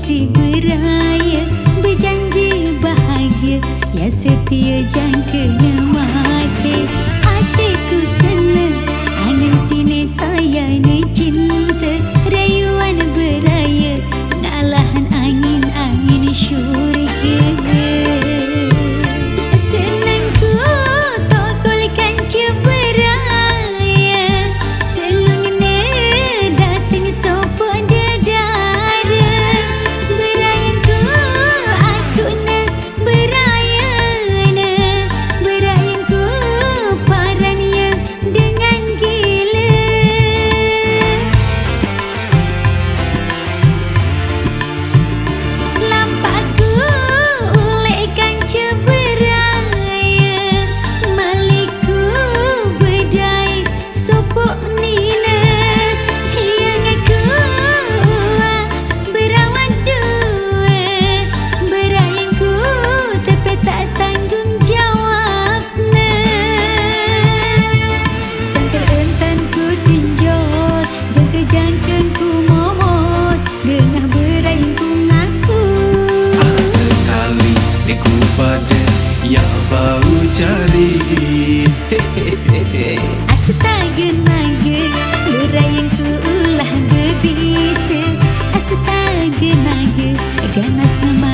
si beraya, berjanji bahagia, ya setia jangkanya mati. Hatiku senang, angin sini saya ni cinta, rayuan beraya, nalahan angin-angin syurga. Senangku tokolkan ceberaya, selungnya datang sopok dedara. Berayanku aku nak berayana, berayanku parannya dengan gila. Lampakku ulekkan ceberaya, maliku berdai sopok nina. Yang aku berawat dua, berayanku tapi tak tanggung jawabna. Sangkar entanku tinjot, jaga jangkangku momot, dengar berayanku ngaku. Sekali aku pada yang bau cari. Astaga-naga, berayanku ulah berbisa. Astaga-naga, ganas nama